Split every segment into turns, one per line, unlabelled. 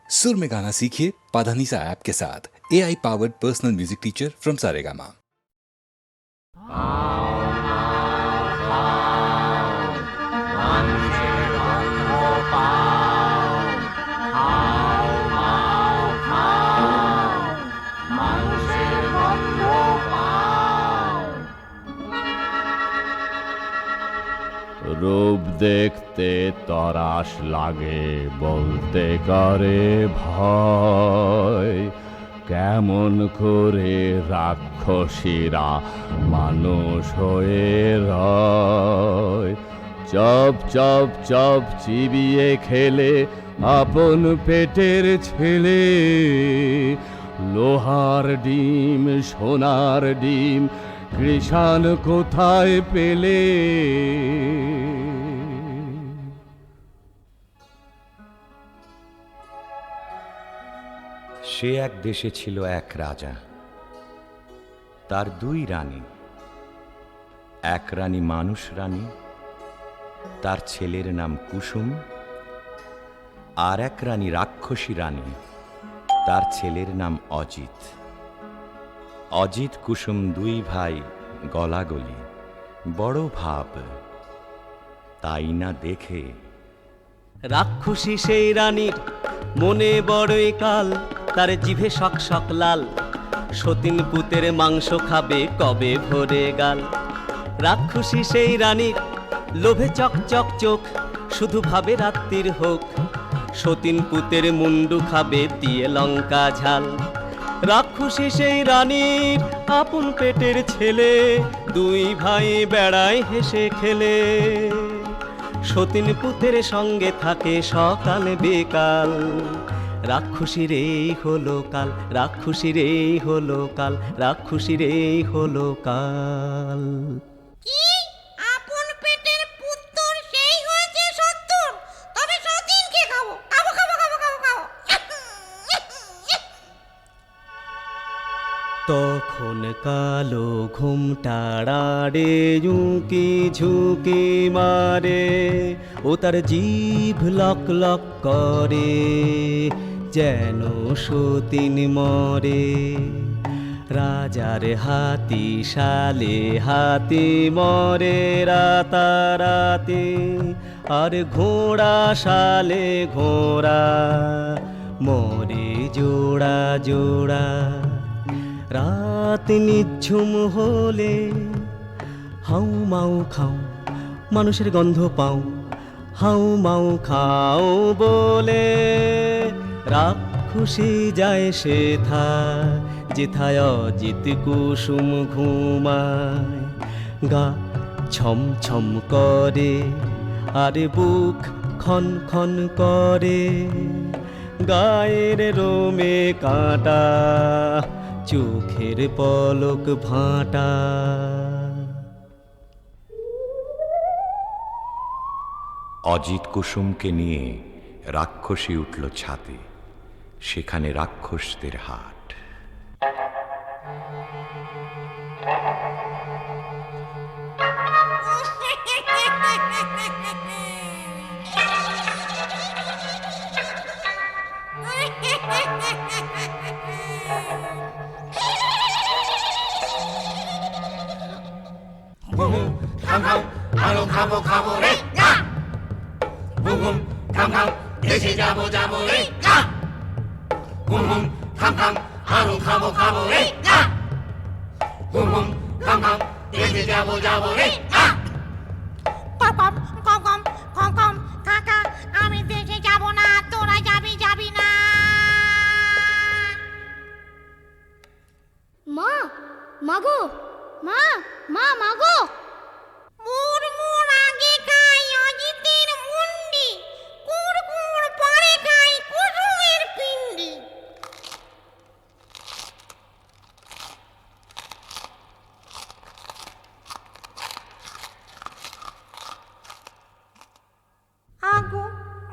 सुर में गाना सीखिए पाधानीसा ऐप के साथ। AI powered personal music teacher from Saregama.
রূপ দেখতে তরাস লাগে, বলতে করে ভয়। কেমন করে রাক্ষসীরা মানুষ হয়ে রয়। চপ চপ চপ চিবিয়ে খেলে আপন পেটের ছেলে। লোহার ডিম সোনার ডিম কৃষাণ কোথায় পেলে?
সে এক দেশে ছিল এক রাজা, তার দুই রানী। এক রানী মানুষ রানী, তার ছেলের নাম কুসুম। আর এক রানী রাক্ষসী রানী, তার ছেলের নাম অজিত। অজিত কুসুম দুই ভাই গলাগলি, বড় ভাব। তাই না দেখে
রাক্ষসী সেই রানীর মনে বড়ই কাল, তার জিভে শক শক লাল। সতীন পুতের মাংস খাবে কবে ভরে গাল। রাক্ষসী সেই রানীর লোভে চক চক চোখ, শুধু ভাবে রাত্রির হোক। সতীন পুতের মুন্ডু খাবে দিয়ে লঙ্কা ঝাল। রাক্ষসী সেই রানীর আপন পেটের ছেলে, দুই ভাই বেড়ায় হেসে খেলে। সতীন পুতের সঙ্গে থাকে সকাল বিকাল। রাক্ষসীর এই হলো কাল, রাক্ষসীর এই হলো কাল, রাক্ষসীর এই হলো কাল।
কি আপন পেটের পুত্তর সেই হয়েছে 70, তবে সতীনকে খাবো খাবো খাবো খাবো খাবো খাবো।
তখন কালো ঘুমটাড়াড়ে ঝুঁকি ঝুঁকি মারে। ও তার জিভ লক লক করে, যেন সতীন মরে। রাজার হাতি শালে হাতি মরে রাতারাতি। আর ঘোড়া শালে ঘোড়া মরে জোড়া জোড়া। রাত নিঝুম হলে হাউ মাউ খাও, মানুষের গন্ধ পাও। হাউ মাউ খাও বলে রাক্ষসী যায় সেথা, যেথায় অজিত কুসুম ঘুমায়। গা ছম ছম করে আর বুক খন খন করে। গায়ের রোমে কাঁটা, চোখের পলক ভাঁটা।
অজিত কুসুমকে নিয়ে রাক্ষসী উঠল ছাদে। সেখানে রাক্ষসদের হাট।
আরো খাবো খাবো রে, হুম হুম খাম খাম দেশে যাবো যাবো রে, হুম হুম খাম খাম আরো খাবো খাবো রে, হুম হুম খাম খাম দেশে যাবো যাবো রে।
কম কম কম কম কম কাকা, আমি দেশে যাব না, তোরা যাবি যাবি না।
মা মাগো, মা মা মাগো।
মুর মুর আগে খাই অজিতের মুন্ডি, কুড় কুড় পরে খাই কুসুমের পিণ্ডি। আগো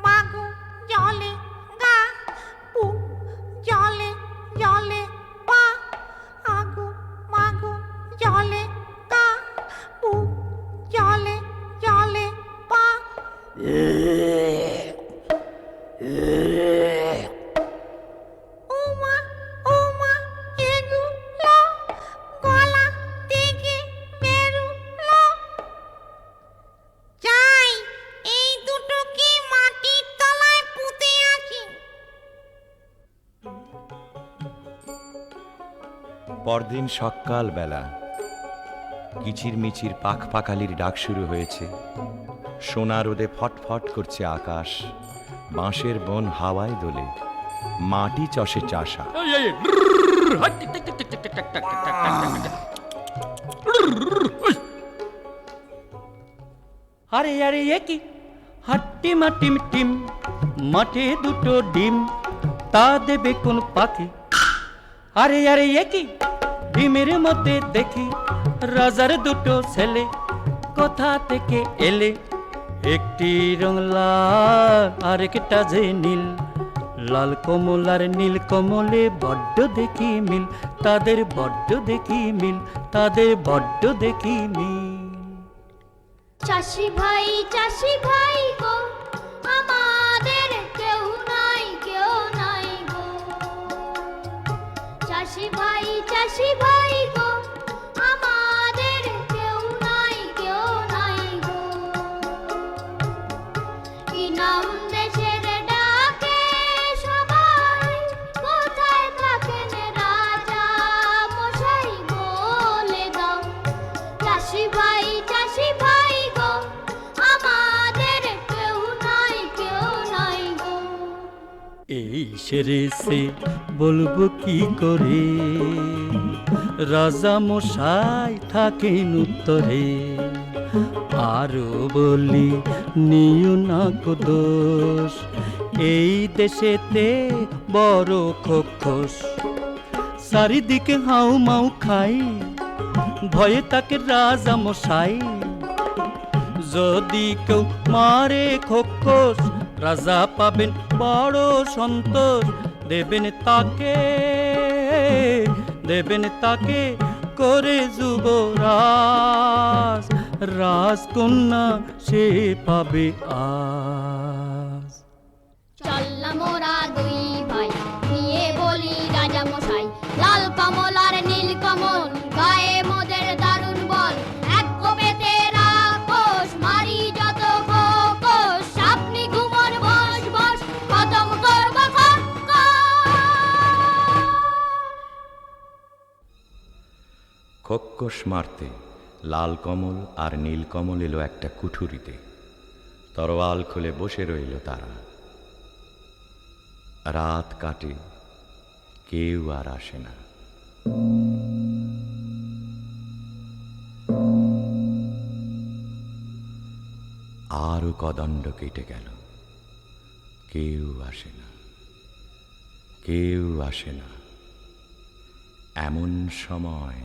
মাগো জলে গা, পু জলে জলে পা। আগো মাগো জলে গা,
পরদিন সকাল বেলা কিচির মিচির পাখ পাখালির ডাক শুরু হয়েছে। সোনা রোদে ফটফট করছে আকাশ, বাঁশের বন হাওয়ায় দোলে, মাটি চষে চাষা।
আরে আরে এ কি হাট্টি মাটিম টিম, মাঠে দুটো ডিম, তা দেবে কোন পাখি? আরে আরে এ কি ডিমের মধ্যে দেখি রাজার দুটো ছেলে, কোথা থেকে এলে? একটি রং লাল আরেকটা যে নীল, লাল কমল আর নীল কমলে বড্ড দেখি মিল, তাদের বড্ড দেখি মিল, তাদের বড্ড দেখি মিল।
চাষি ভাই গো, আমাদের কেউ নাই গো। চাষি ভাই গো, আমাদের কেউ নাই গো। কি নাম দেশের ডাকে সবাই, কোথায় থাকেন রাজা মশাই বলে দাও। চাষি ভাই গো, আমাদের কেউ নাই গো।
এই সেরে সে বলবো কি করে, রাজা মশাই থাকেন উত্তরে। আরো বলি নিও না কো দোষ, এই দেশেতে বড় খোখোস। চারিদিকে হাউ মাউ খাই, ভয়ে তাকে রাজা মশাই। যদি কেউ মারে খোখোস, রাজা পাবেন বড় সন্তোষ। দেবেন তাকে করে যুবরাজ, রাজকন্যা সে পাবে আজ।
চললাম মোরা দুই ভাই, নিয়ে বলি রাজা মশাই। লাল কমল আর নীল কমল, গায়ে মোদের দারুণ বল। এক কোপেতে রাক্ষস মারি যত খোকস, আপনি ঘুমন বস বস, খতম করব
খোক্কস মারতে লাল কমল আর নীল কমল এলো একটা কুঠুরিতে। তরোয়াল খুলে বসে রইল তারা। রাত কাটে, কেউ আর আসে না। আরো কদণ্ড কেটে গেল, কেউ আসে না, কেউ আসে না। এমন সময়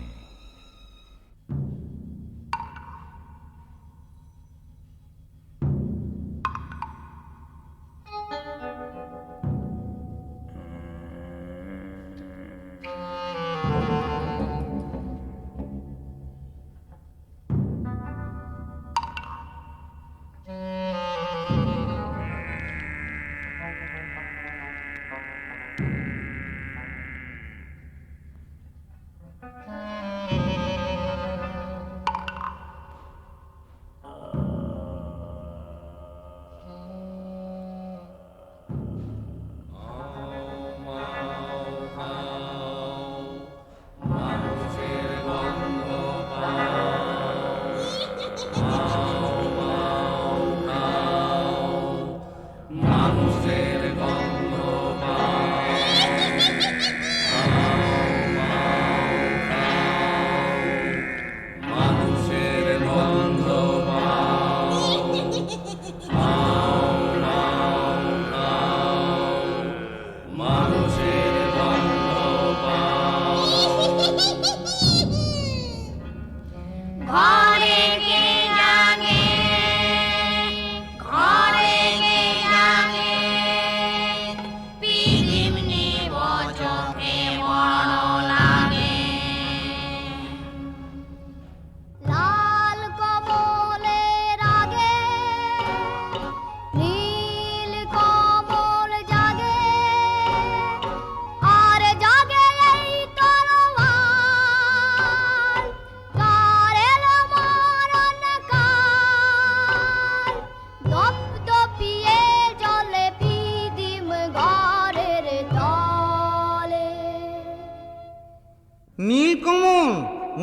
নীলকমল,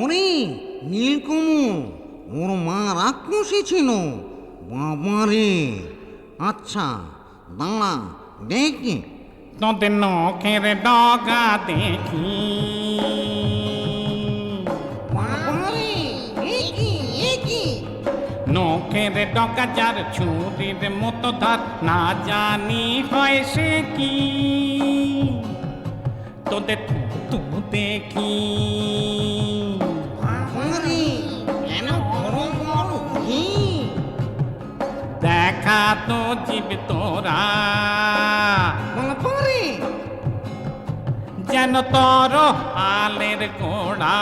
ওরে নীলকমল, ওর মা রাক্ষসী ছিল। বাবারে, আচ্ছা দাঁড়া দেখি।
তোদের নখের ডগা দেখি,
বাবারে, এ কি, এ কি?
নখের ডগা যার ছুরির মতো ধার, না জানি হয় সে কি। তোদের তু দেখি,
বাবারে, কেন বড় বড় ঘি?
দেখা তো জীব তোরা,
বাবারে,
যেন তোর আলের গোড়া।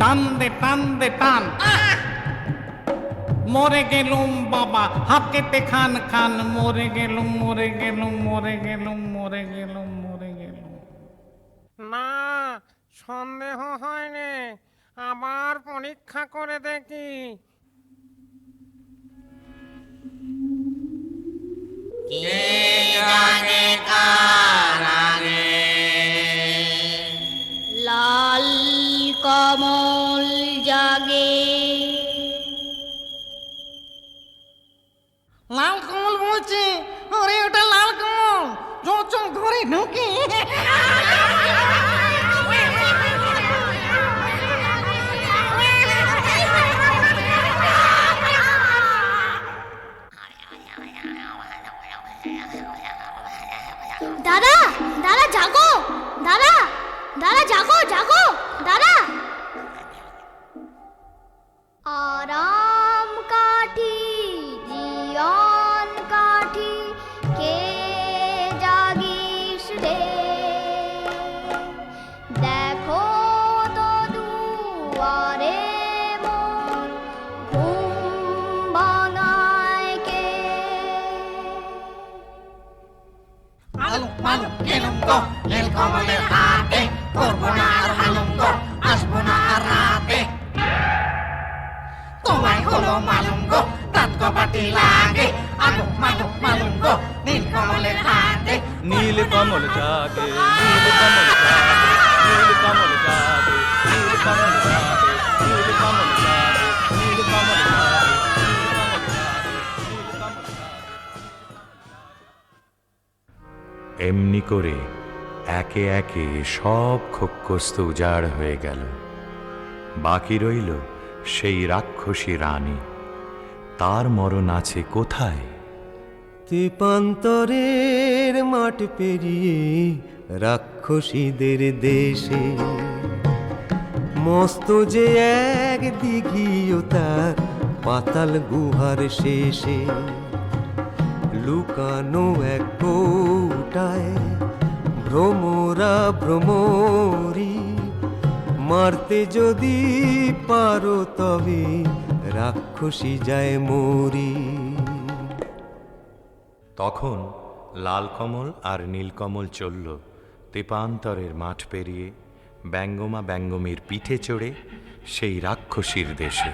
টান দে টান দে টান, মরে গেলুম বাবা হাত কেটে খান খান, মরে গেলুম মরে গেলুম মরে গেলুম মরে গেলুম মরে গেলুম।
না, সন্দেহ হয়নি, আবার পরীক্ষা করে দেখি।
লাল কমল জাগে,
লাল কমল বলছে। আরে ওটা লাল কমল, চল চল ঘরে ঢুকে।
দাদা দাদা জাগো, দাদা দাদা জাগো জাগো দাদা। আরাম কাঠি জীবন কাঠি, কে জাগিস রে, দেখো তো দুয়ারে মন ঘুম ভাঙায় কে।
আলু আলু গেলুম গো নীলকমলের হাতে, করবো না আর হালুম গো, আসবো না আর রাতে। তোমায় হলো মালুম গো, দাঁত কপাটি লাগে। আলু মালু মালুম গো নীলকমলের হাতে।
নীল কমল জাগে, নীল কমল জাগে, নীল কমল জাগে, নীল কমল জাগে, নীল কমল জাগে, নীল কমল জাগে, নীল কমল জাগে, নীল কমল জাগে। এমনি করে একে একে সব খোক্কস্ত উজাড় হয়ে গেল। বাকি রইল সেই রাক্ষসী রানী। তার মরণ আছে কোথায়?
তেপান্তরের মাঠ পেরিয়ে রাক্ষসীদের দেশে, মস্ত যে এক দিঘিও তার পাতাল গুহার শেষে। লুকানো এক কৌটায় ভ্রমরা ভ্রমরি, মারতে যদি পারো তবে রাক্ষসী যায় মরি।
তখন লাল কমল আর নীলকমল চলল তেপান্তরের মাঠ পেরিয়ে, ব্যঙ্গমা ব্যঙ্গমীর পিঠে চড়ে সেই রাক্ষসীর দেশে।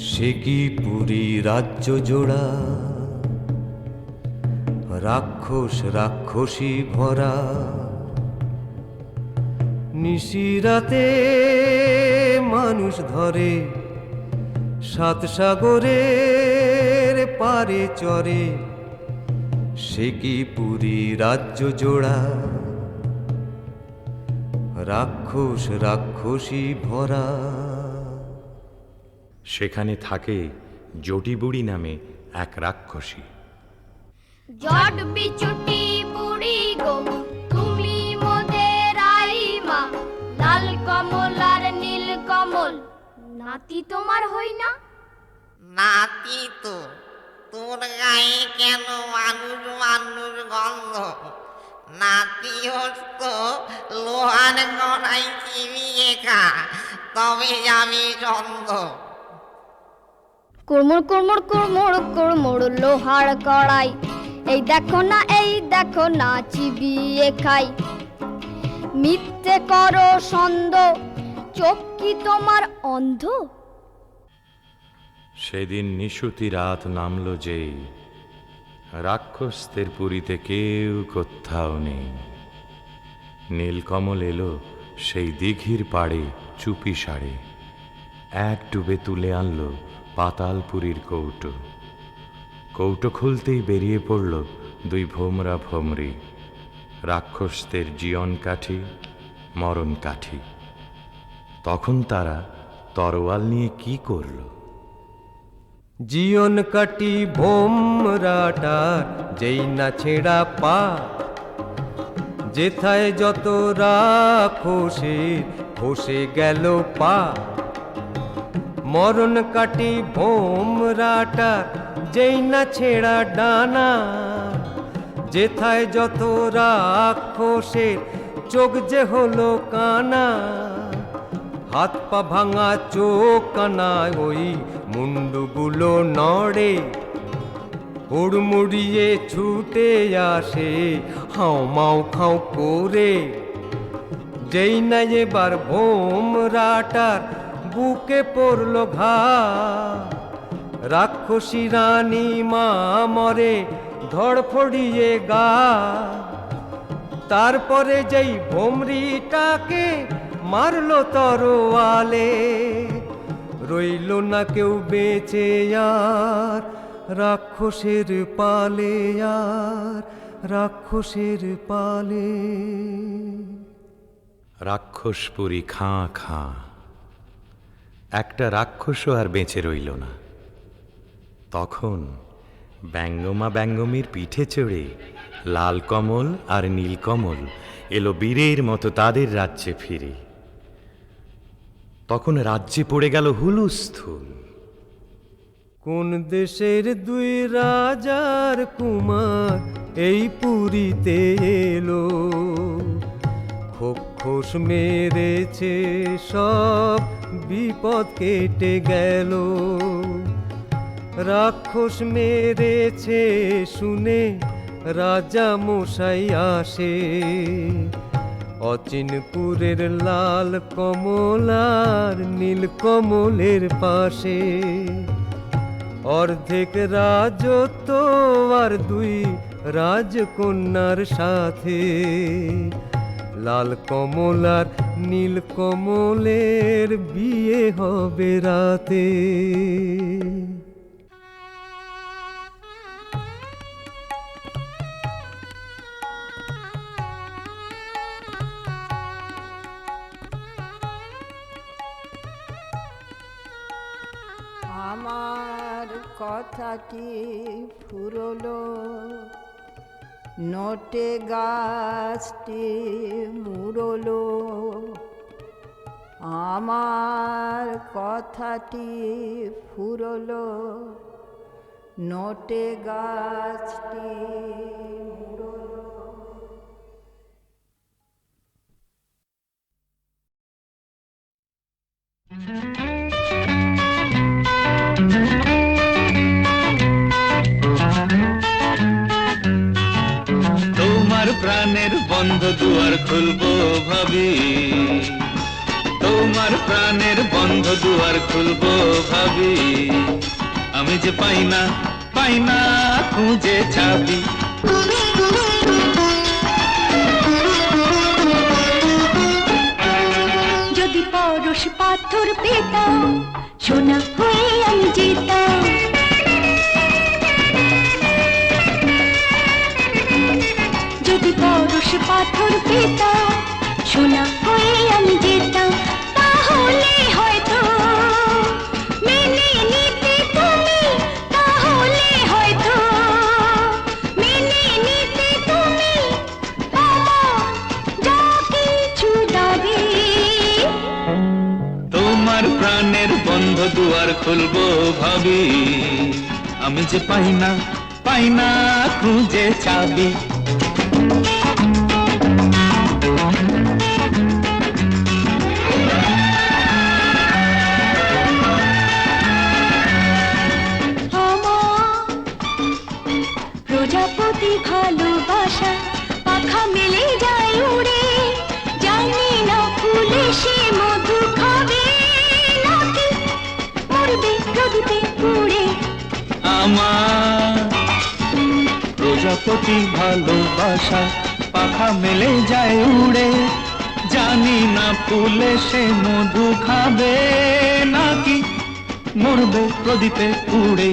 সে কি পুরী রাজ্য জোড়া, রাক্ষস রাক্ষসী ভরা। নিশিরাতে মানুষ ধরে, সাত সাগরের পারে চরে। সে কি পুরী রাজ্য জোড়া, রাক্ষস রাক্ষসী ভরা।
সেখানে থাকে জটিবুড়ি নামে এক রাক্ষসী।
জট বিচুটি বুড়ি গো, তুমি মোদের আইমা। লাল কমল আর নীল কমল নাতি তোমার হই না?
নাতি তো, তোর গায়ে কেন মানুষ মানুষ গন্ধ? নাতি হতো লোহার গড়াই চিবিয়ে খা, তবে যাবি চন্দ।
কুড়মুড় কুড়মুড় কুড়মুড় কুড়মুড় লোহার কড়াই, এই দেখো না এই দেখো না চিবিয়ে খাই। মিথ্যে করো সন্দ, চোখ কি তোমার অন্ধ?
সেদিন নিশুতি রাত নামল যেই, রাক্ষসদের পুরীতে কেউ কোথাও নেই। নীলকমল এলো সেই দিঘির পাড়ে চুপি সাড়ে, এক ডুবে তুলে আনলো পাতালপুরীর কৌটো। কৌটো খুলতেই বেরিয়ে পড়ল দুই ভোমরা ভোমরি, রাক্ষসদের জীবন কাঠি মরণ কাঠি। তখন তারা তরোয়াল নিয়ে কি করল?
জীবন কাটি ভোমরাটার যেই না ছেঁড়া পা, যেথায় যত রাক্ষসের খসে গেল পা। মরণ কাটি ভোমরাটার যেই না ছেঁড়া ডানা, যেথায় যত রাক্ষসের চোখ যে হলো কানা। হাত পা ভাঙা চোখ কানায় ওই মুন্ডুগুলো নড়ে, হুড়মুড়িয়ে ছুটে আসে হাও মাও খাও করে। যেই না এবার ভোমরাটার বুকে পড়ল ঘা, রাক্ষসী রানী মা মরে ধড়ফড়িয়ে গা। তারপরে যেই ভোমরিটাকে মারলো তরোয়ালে, রইল না কেউ বেঁচে আর রাক্ষসের পালে, আর রাক্ষসের পালে।
রাক্ষসপুরী খাঁ খাঁ, একটা রাক্ষসও আর বেঁচে রইল না। তখন ব্যঙ্গমা ব্যঙ্গমীর পিঠে চড়ে লাল কমল আর নীলকমল এলো বীরের মতো তাদের রাজ্যে ফিরে। তখন রাজ্যে পড়ে গেল হুলুস্থুল।
কোন দেশের দুই রাজার কুমার এই পুরীতে এলো, খোখোস মেরেছে সব বিপদ কেটে গেল। রাক্ষস মেরেছে শুনে রাজা মশাই আসে, অচিনপুরের লাল কমলার নীল কমলের পাশে। অর্ধেক রাজত্ব আর দুই রাজকন্যার সাথে, লাল কমলার নীল কমলের বিয়ে হবে রাতে।
আমার কথাটি ফুরলো, নোটে গাছটি মুড়লো। আমার কথাটি ফুরলো, নোটে গাছটি মুড়লো।
তোমার প্রাণের বন্ধ দুয়ার খুলবো ভাবি, তোমার প্রাণের বন্ধ দুয়ার খুলবো ভাবি। আমি যে পাই না খুঁজে চাবি।
যদি পরশ পাথর পেতাম, সোনা হয়ে আমি যেতাম। যদি পরশ পাথর পেতাম, সোনা হয়ে আমি যেতাম। তাহলে হয়তো মেনে নিতে তুমি, তাহলে হয়তো মেনে নিতে তুমি আমার যা কিছু দাবি।
তোমার প্রাণের বন্ধ দুয়ার খুলবো ভাবি। আমি যে পাই না খুঁজে চাবি।
প্রজাপতি ভালোবাসা পাখা মেলে যায় উড়ে, জানি না ফুলে সে মধু খা
আমার প্রজাপতি ভালোবাসা পাখা মেলে যায় উড়ে, জানি না ফুলে সে মধু খাবে নাকি মরবে প্রদীপে পুড়ে।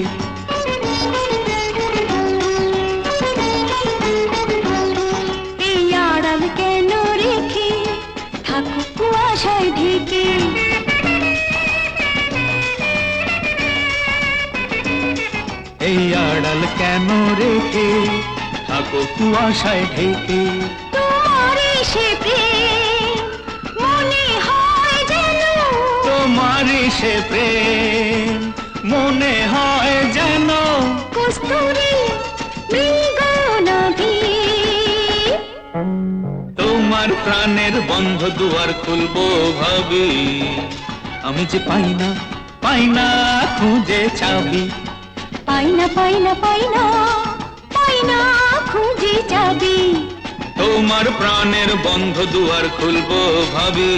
এই আড়াল কেন রেখে থাকো কুয়াশায় ঢেকে,
এই আড়াল কেন রেখে থাকো কুয়াশায় ঢেকে।
তোমার সে প্রেম মনে হয় যেন,
তোমার সে প্রেম মনে হয় যেন
কস্তুরী মৃগনাভি।
তোমার প্রাণের বন্ধ দুয়ার খুলবো ভাবি, আমি যে পাই না খুঁজে চাবি।
পাই না পাই না পাই না পাই না খুঁজে যাবি।
তোমার প্রাণের বন্ধ দুয়ার খুলবো ভাবি,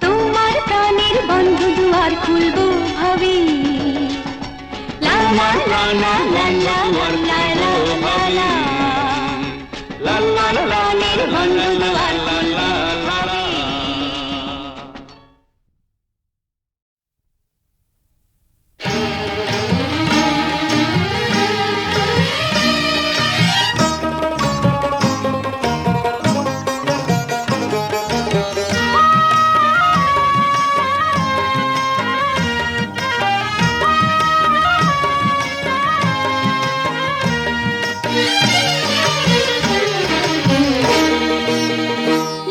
তোমার প্রাণের বন্ধ দুয়ার খুলবো ভাবি।
তোমার প্রাণের বন্ধ দুয়ার খুলবো ভাবি। লা লা লা লা লা লা লা লা লা লা লা।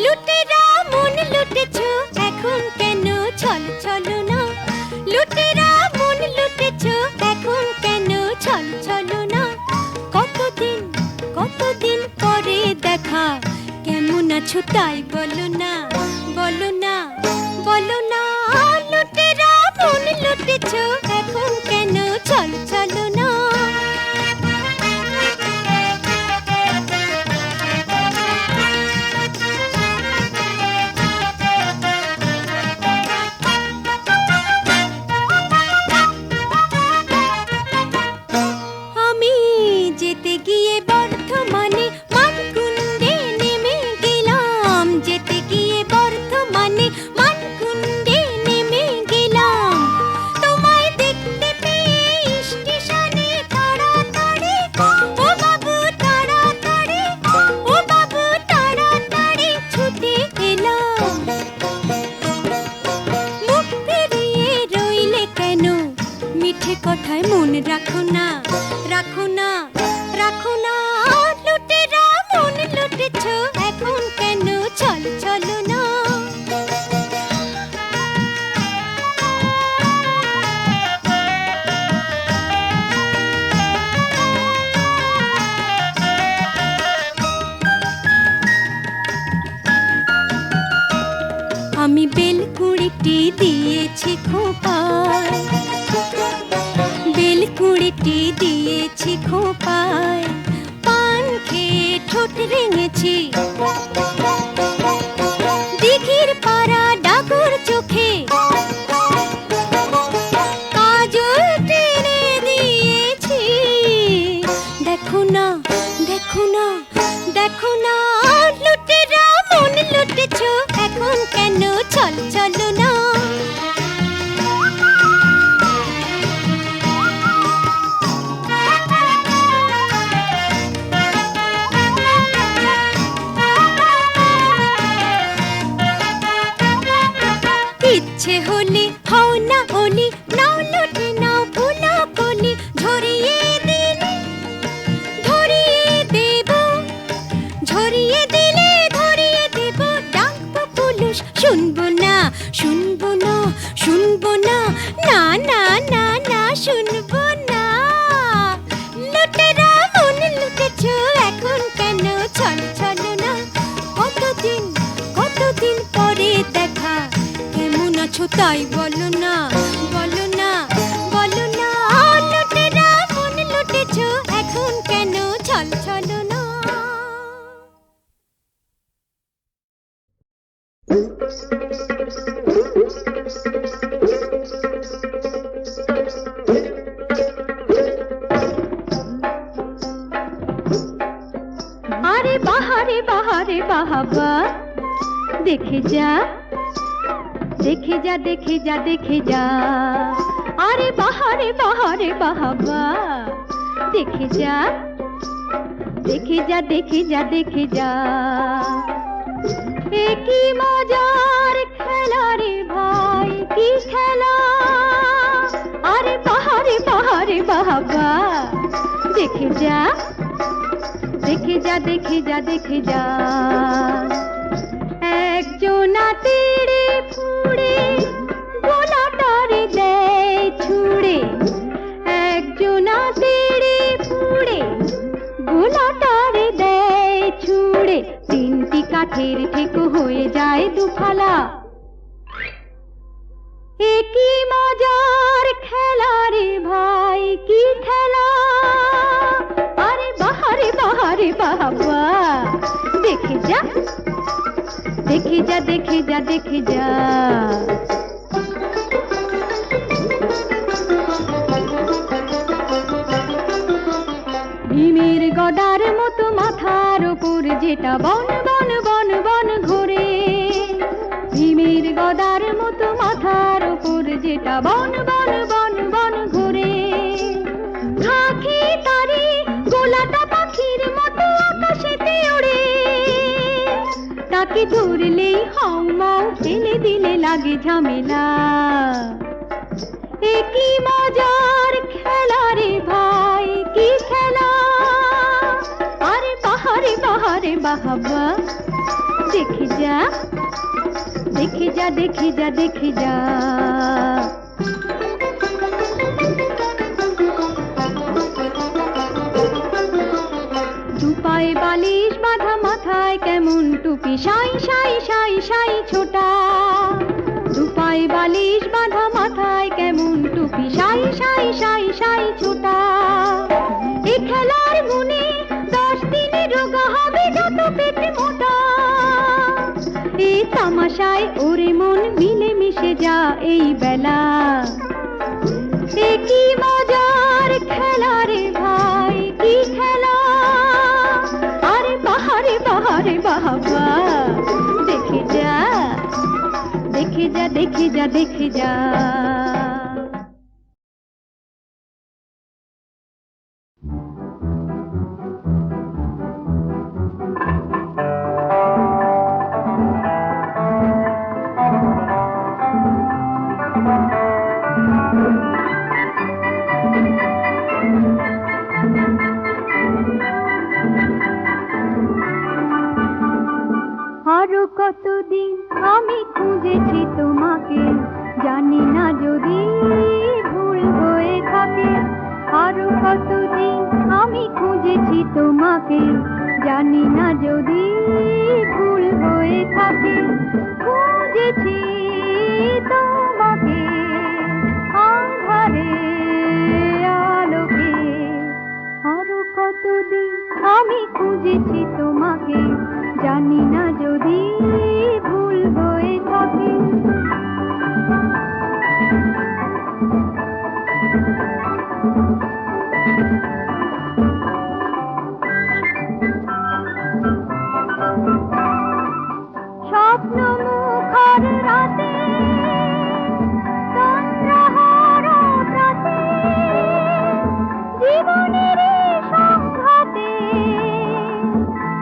লুটেরা মন লুটেছো এখন কেন ছল ছলো না, লুটেরা মন লুটেছো এখন কেন ছল ছলো না। কতদিন পরে দেখা, কেমন আছো তাই বলো না, বলো না বলো না। লুটেরা মন লুটেছো এখন কেন ছল ছলো না। আমি যেতে গিয়ে বর্ধমানে মানকুণ্ডে নেমে গেলাম, যেতে গিয়ে বর্ধমানে মানকুণ্ডে নেমে গেলাম। তোমায় দেখতে পেয়ে স্টেশনে তাড়াতাড়ি, ও বাবু তাড়াতাড়ি, ও বাবু তাড়াতাড়ি ছুটে এলাম। মুখ ফিরিয়ে রইলে কেন, মিঠে কথায় মন রাখো না, রাখো না রাখো না। লুটেরা মন লুটেছো এখন কেন ছল ছলো না। আমি বেলকুড়িটি দিয়েছি খোপায়, বেলকুড়িটি দিয়েছি খোপায়, পান খেয়ে ঠোঁট রেঙেছি। দিঘির পাড়া ডাগর চোখে কাজল টেনে দিয়েছি। দেখো না দেখো না দেখো না, লুটেরা মন লুটেছো এখন কেন ছল ছলো না। ইচ্ছে হলে হও না ওলি, নাও লুটে নাও ভুলা কলি, ঝরিয়ে দিন ধরিয়ে দেব, ঝরিয়ে দিলে ধরিয়ে দেব। ডাকবো পুলিশ শুনবো না শুনবো না শুনবো না, না না না না শুনবো না। লুটেরা মন লুটেছো এখন কেন ছল ছলো না। কতদিন পরে দেখা, কেমন আছো তাই বলো না, বলো না বলো না। লুটেরা মন লুটেছো এখন কেন ছল ছলো না। বাহাবা দেখে যা দেখে যা দেখে যা দেখে যা আরে বাহারে বাহারে বাহাবা দেখে যা দেখে যা দেখে যা দেখে যা এ কি মজার খেলা রে ভাই কি খেলা আরে বাহারে বাহারে বাহাবা দেখে যা দেখে যা দেখে যা দেখে যা একজনা তেড়ে ফুড়ে গোলাটারে দেয় ছুড়ে একজনা তেড়ে ফুড়ে গোলাটারে দেয় ছুড়ে তিনটি কাঠের ঠেকো হয়ে যায় দুফালা এ কি মজার খেলা রে ভাই কি খেলা আরে বাহারে বাহারে বাবা দেখে যা দেখে যা দেখে যা দেখে যা ভীমের গদার মতো মাথার উপর যেটা বন বন বন বন ঘোরে ভীমের গদার মতো মাথার উপর যেটা বন বন বন বন ঘোরে খাকি তারে গোলাটা পাখির মতো আকাশেতে ওড়ে তাকে ধরলেই হাউ মাউ ফেলে দিলে লাগে ঝামেলা এ কি মজার খেলা রে ভাই কি খেলা আরে বাহারে বাহারে বাহাবা দেখে যা দেখে যা দেখে যা দেখে যা দুপায়ে বালিশ বাঁধা মাথায় কেমন টুপি সাই সাই সাই সাই ছোটা দুপায়ে বালিশ বাঁধা মাথায় কেমন টুপি সাই সাই সাই সাই ছোটা এ খেলার গুণে 10 দিনে রোগা হবে যত পেট মোটা এই তামাশায় ওরে মন মিলে মিশে যা এই বেলা এ কি মজার খেলা রে ভাই কি খেলা আরে বাহারে বাহারে বাবা দেখে যা দেখে যা দেখে যা দেখে যা আরো কতদিন আমি খুঁজেছি তোমাকে জানি না যদি ভুল হয়ে থাকে আরো কতদিন আমি খুঁজেছি তোমাকে জানি না যদি ভুল হয়ে থাকে খুঁজেছি তোমাকে আঁধারে আলোকে আরো কতদিন আমি খুঁজেছি তোমাকে জানি না যদি ভুল হয়ে থাকে স্বপ্ন মুখর রাতে চন্দ্রহারা রাতে জীবনের সংঘাতে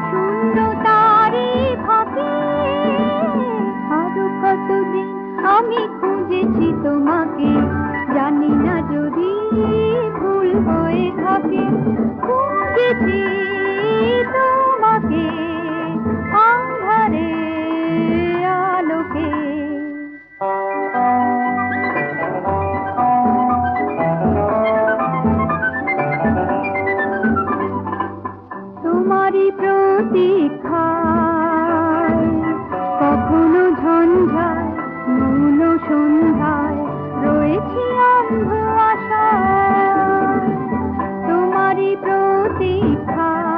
শূন্যতারে ফাঁকে আরো কতদিন আমি খুঁজেছি তোমাকে জানি না যদি ভুল হয়ে থাকে খুঁজেছি তোমাকে আঁধারে আলোকে তোমারই প্রতীক্ষায় কখনো ঝঞ্ঝায় মৌন সন্ধ্যায় রয়েছি অন্ধ আশায় তোমারই প্রতীক্ষায়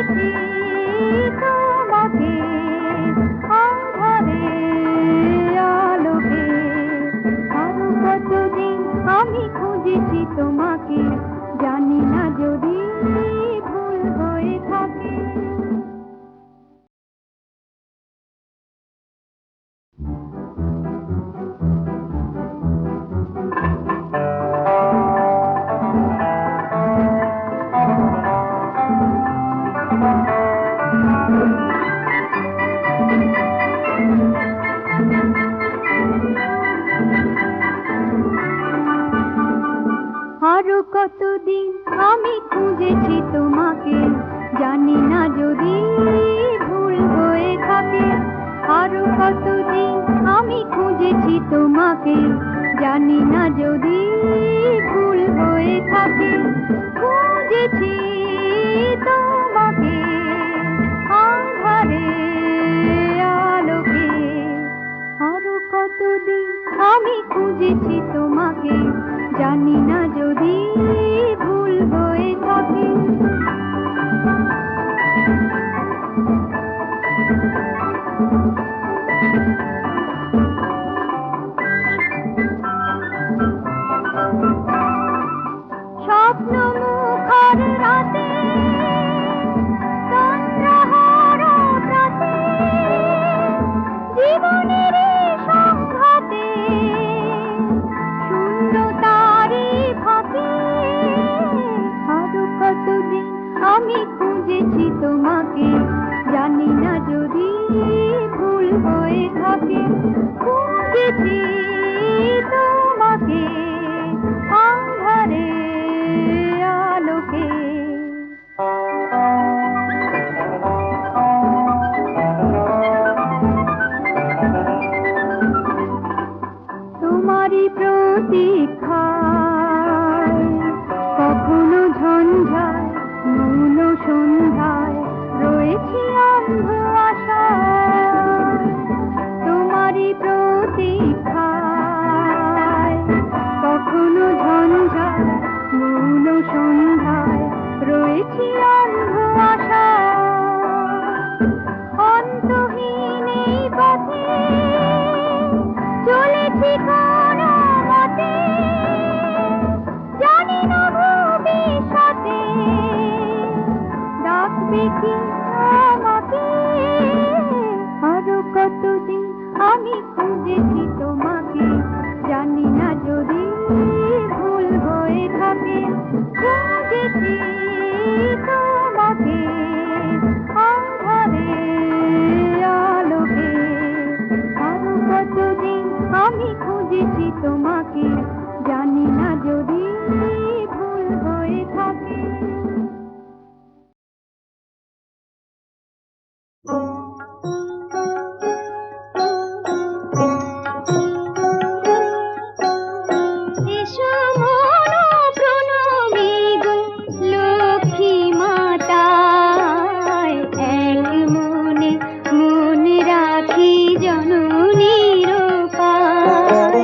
খুঁজেছি তোমাকে আঁধারে আলোকে আরো কতদিন আমি খুঁজেছি তোমাকে জানি না যদি ভুল হয়ে থাকে আরো কতদিন আমি খুঁজেছি তোমাকে জানি না যদি ভুল হয়ে থাকে আরো কতদিন আমি খুঁজেছি তোমাকে জানি না যদি ভুল হয়ে থাকে খুঁজেছি তোমাকে আঁধারে আলোকে আরো কতদিন আমি খুঁজেছি তোমাকে জানি না যদি ভুল হয়ে থাকে স্বপ্ন মুখর রাতে চন্দ্রহারা রাতে জীবনের সংঘাতে শূন্যতারে ফাঁকে আরো কতদিন আমি খুঁজেছি তোমাকে জানি না যদি ভুল হয়ে থাকে খুঁজেছি তোমাকে আঁধারে আলোকে তোমারই প্রতীক্ষায় কখনো ঝঞ্ঝায় মৌন সন্ধ্যায় রয়েছি অন্ধ আশায় তোমারই প্রতীক্ষায় কখনো ঝঞ্ঝায় মৌন সন্ধ্যায় রয়েছি অন্ধ আশায় অন্তহীন এই পথে চলেছি কোন মতে জানি না ভবিষ্যতে ডাকবে কি আমাকে আরো কতদিন আমি খুঁজেছি তোমাকে জানি না যদি ভুল হয়ে থাকে খুঁজেছি তোমাকে আঁধারে আলোকে আরো কতদিন আমি খুঁজেছি তোমাকে জানি না যদি ভুল হয়ে থাকে এসো মন প্রণমী গো লক্ষ্মী মাতায় এক মনে মন রাখি জননীর পায়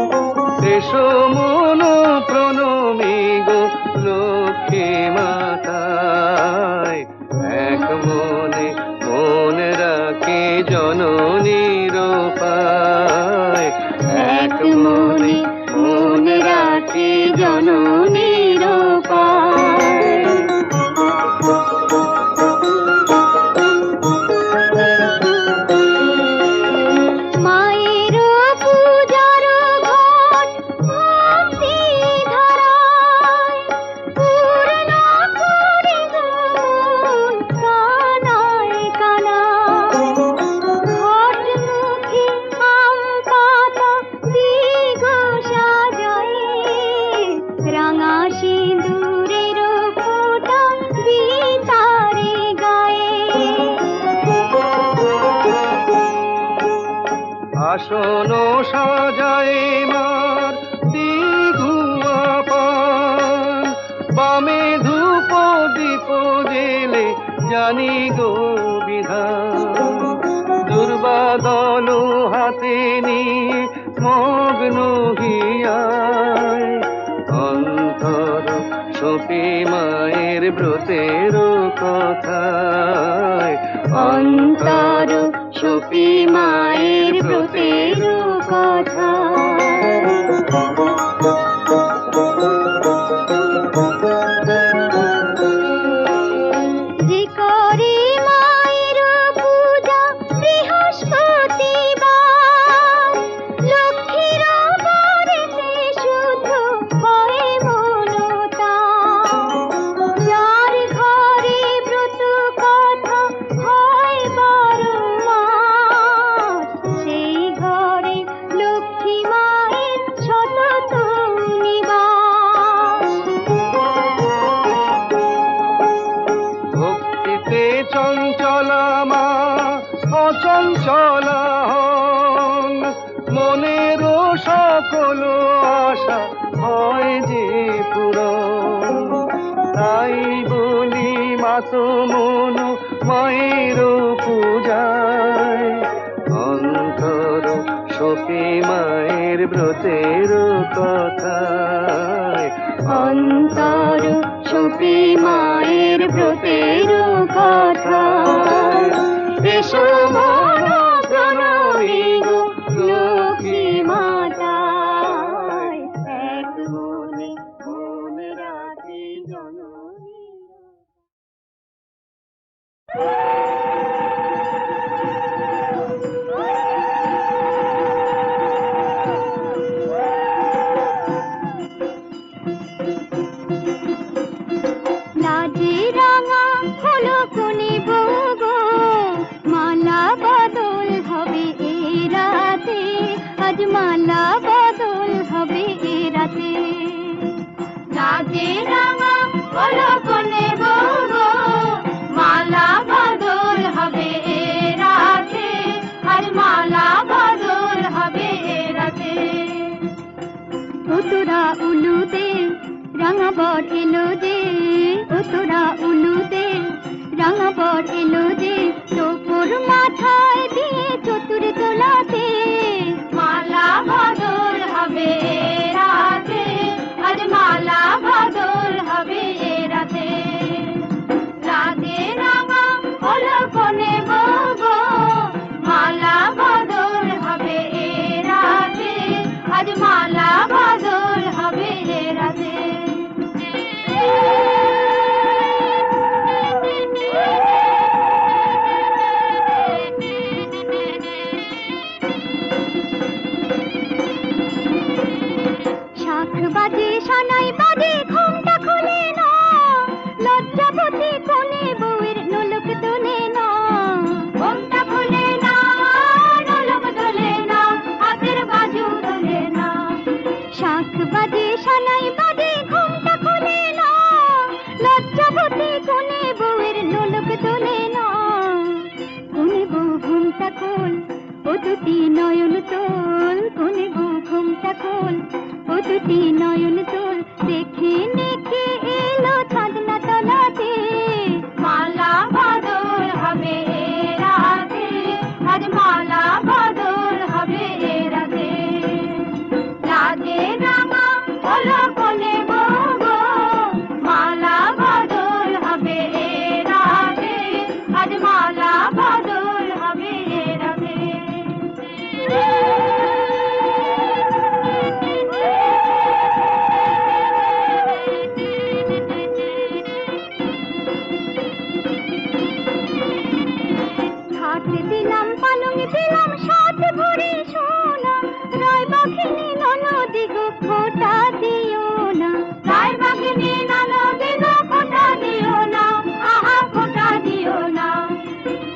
এসো মন প্রণমী গো লক্ষ্মী মাতায় এক মনে মন রাখে জননীর পায় এক মনে মন রাখে জননীর পায়
মায়ের পূজার ঘট ভক্তি ধারায় পূর্ণ করে মন কানায় কানায় ঘট মুখে আম পাতা দিগ সাজায় রাঙা সিঁদুরের ফোঁটা বিতারে গায়ে
আসন সাজায় মার দিঘুয়া পান বামে ধূপ দীপ জেলে জানি গো বিধান দুর্বাদল হাতে নিয়ে মগ্ন হিয়ায় অন্তর সপি মায়ের ব্রতের কথা
অন্তর সপি মায়ের ব্রতের কথা যে করে মায়ের পূজা বৃহস্পতিবার লক্ষ্মীর বাড়িতে শুধু হয় মনতা যার ঘরে ব্রত কথা হয় 12 মাস সেই ঘরে লক্ষ্মী মায়ের সতত নিবাস
ভক্তিতে চঞ্চলা মা অচঞ্চলা হন মনের সকল আশা হয় যে পূরণ তাই বলি মাতো মন মায়ের পূজায় অন্তর সপি মায়ের ব্রতের কথায়
অন্তর সপি মায়ের ব্রতের কথা এসো মন প্রণামী গো লক্ষ্মী মাতায় এক মনে মন রাখি জননী লাজে রাঙা হলো কোনে বগো মালা বদল হবে এ রাতে আজ মালা বদল হবে এ রাতে লাজে রাঙা হলো কোনে বগো মালা বদল হবে এ রাতে আজ মালা বদল হবে এ রাতে তোরা উলুতে রাঙা বর এলো যে তোরা উলুতে রাঙা বর এলো যে তোর মাথায় দিয়ে চতুর তোলাতে মালা বদল হবে রাতে আজ মালা বদল হবে রাতে রাতে রাঙা হলো কোনে বগো মালা বদল হবে রাতে আজ মালা বদল হবে রাতে শাখ বাজে সানাই বাজে ঘুমটা খুলে না লজ্জাবতী কোনে বউয়ের নোলক তোলে না ঘুমটা খুলে না নোলক তোলে না হাতের বাজু তোলে না শাখ বাজে সানাই বাজে ঘুমটা খুলে না লজ্জাবতী কোনে বউয়ের নোলক তোলে না কোনে বউ ঘুমটা খোল ও দুটি নয়ন তোল কোনে বউ ঘুমটা খোল ও দুটি নয়ন তোল দেখে নেকে এলো চাঁদনা তলাতে মালা বদল হবে রাতে আজ মালা বদল হবে রাতে রাতে রাঙা হলো কোনে বগো মালা বদল হবে রাতে আজ মালা বদল হবে রাতে খাট দিলাম পালং দিলাম সাত ভরি সোনা রায় বাঘিনী ননদি গো খোটা দিও না রায় বাঘিনী ননদি গো খোটা দিও না আহা খোটা দিও না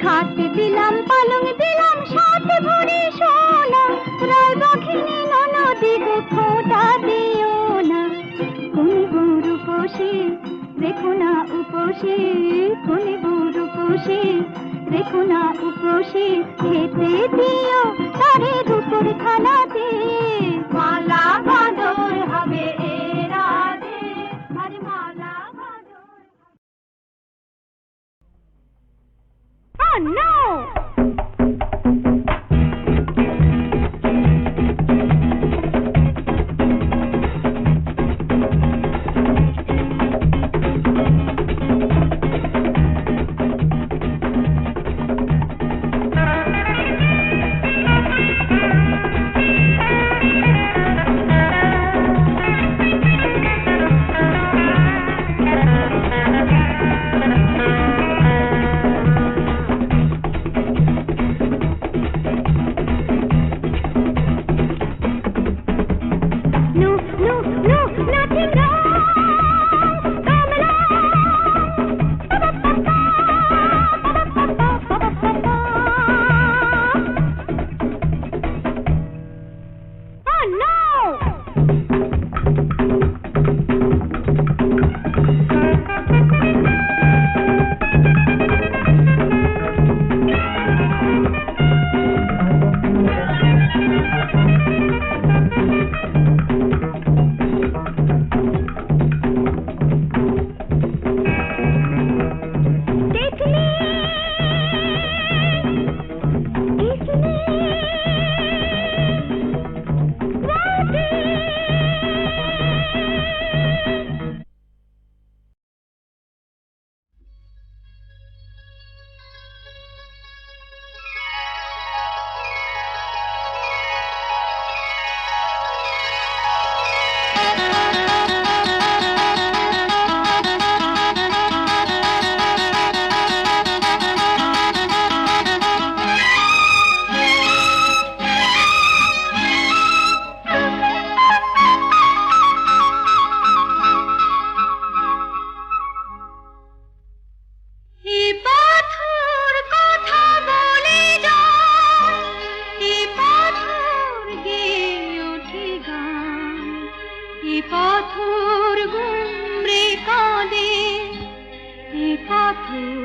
খাট দিলাম পালং দিলাম সাত ভরি সোনা রায় বাঘিনী ননদি গো খোটা দিও না কোন বউর উপসে দেখো না উপসে কোন বউর উপসে দেখো না উপসে খেতে দিও তারে রূপর থালাতে মালা বদল হবে রাতে আজ মালা বদল Oh no!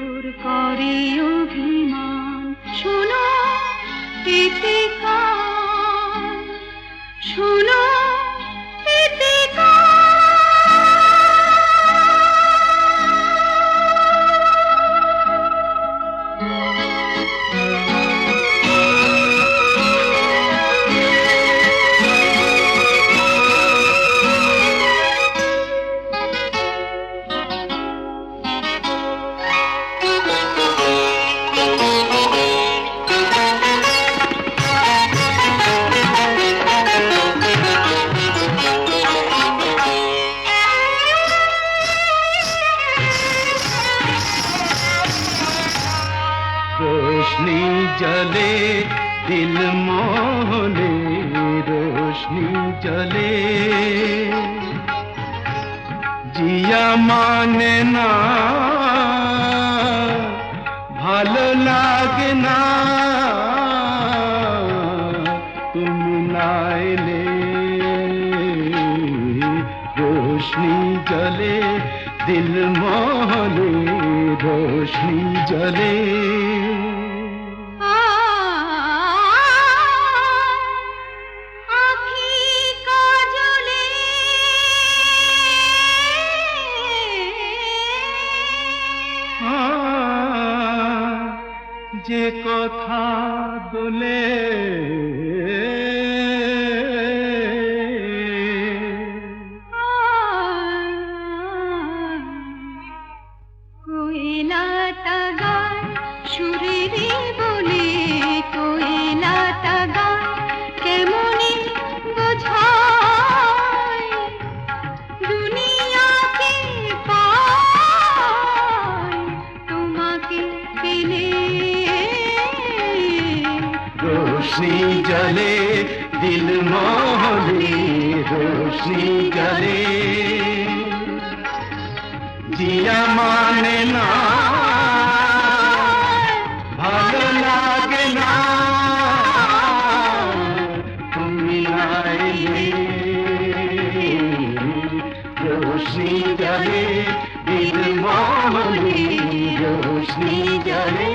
তোর করে অভিমান শোনো এতে কান শোনো এতে
रोशनी जले दिल मोहने रोशनी जले जिया माने ना ভালো লাগে না তুমি না এলে रोशनी जले दिल मोहने रोशनी जले যে কথা দোলে
কোয়েলাটা গায় সুরেরে বলে কোয়েলাটা গায় কেমনে বোঝায় দুনিয়াকে পায় তোমাকে পেলে
रोशनी जले दिल मोहने रोशनी जले जिया माने ना ভালো লাগে না তুমি না এলে रोशनी जले दिल मोहने रोशनी जले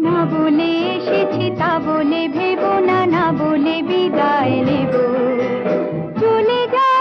না বলে এসেছি তা বলে ভেবো না না বলে বিদায় নেব চলে যাও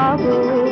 যাব